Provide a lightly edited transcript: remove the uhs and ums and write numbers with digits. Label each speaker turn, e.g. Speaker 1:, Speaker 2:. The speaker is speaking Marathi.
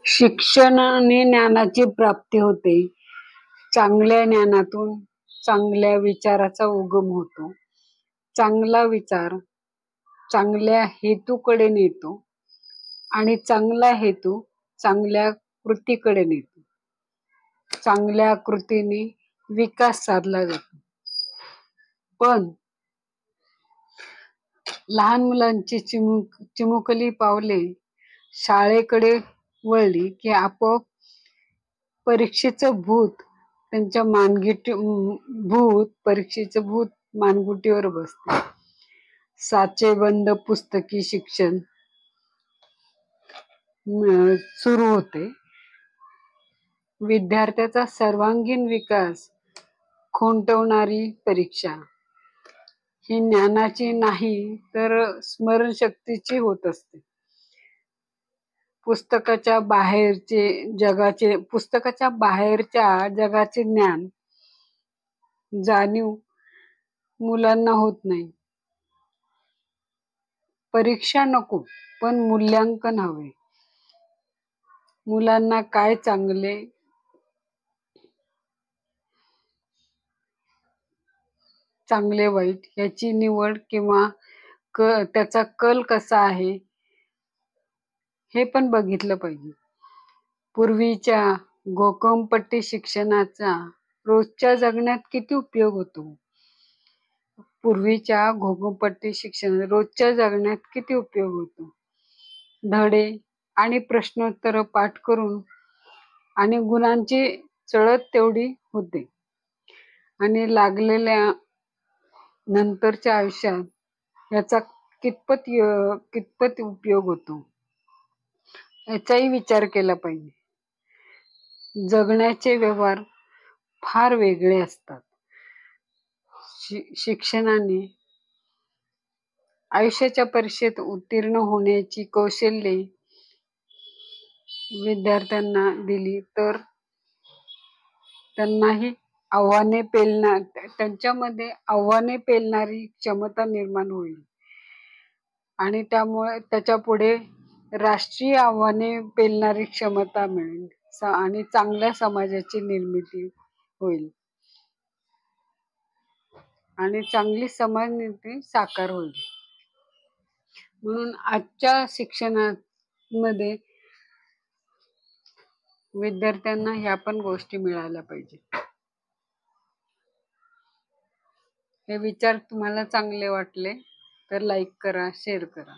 Speaker 1: शिक्षणाने ज्ञानाची प्राप्ती होते. चांगल्या ज्ञानातून चांगल्या विचाराचा उगम होतो. चांगला विचार चांगल्या हेतूकडे नेतो आणि चांगला हेतू चांगल्या कृतीकडे नेतो. चांगल्या कृतीने विकास साधला जातो. पण लहान मुलांची चिमुकली पावले शाळेकडे वळली की आपोआप परीक्षेचं भूत त्यांच्या परीक्षेचं भूत मानगुटीवर बसते. साचेबंद पुस्तकी शिक्षण सुरू होते. विद्यार्थ्याचा सर्वांगीण विकास खुंटवणारी परीक्षा ही ज्ञानाची नाही तर स्मरणशक्तीची होत असते. पुस्तकाच्या बाहेरच्या जगाचे ज्ञान जाणीव मुलांना होत नाही. परीक्षा नको पण मूल्यांकन हवे. मुलांना काय चांगले वाईट याची निवड किंवा त्याचा कल कसा आहे हे पण बघितलं पाहिजे. पूर्वीच्या घोकंपट्टी शिक्षणाचा रोजच्या जगण्यात किती उपयोग होतो. धडे आणि प्रश्नोत्तर पाठ करून आणि गुणांची चढत तेवढी होते आणि लागलेल्या नंतरच्या आयुष्यात याचा कितपत उपयोग होतो याचाही विचार केला पाहिजे. जगण्याचे व्यवहार फार वेगळे असतात. शिक्षणाने आयुष्याच्या परीक्षेत उत्तीर्ण होण्याची कौशल्ये विद्यार्थ्यांना दिली तर त्यांच्यामध्ये आव्हाने पेलणारी क्षमता निर्माण होईल आणि त्यामुळे त्याच्या पुढे राष्ट्रीय आव्हाने पेलणारी क्षमता मिळेल आणि चांगल्या समाजाची निर्मिती होईल आणि चांगली समाज निर्मिती साकार होईल. म्हणून आजच्या शिक्षणामध्ये विद्यार्थ्यांना ह्या पण गोष्टी मिळायला पाहिजे. हे विचार तुम्हाला चांगले वाटले तर लाईक करा, शेअर करा.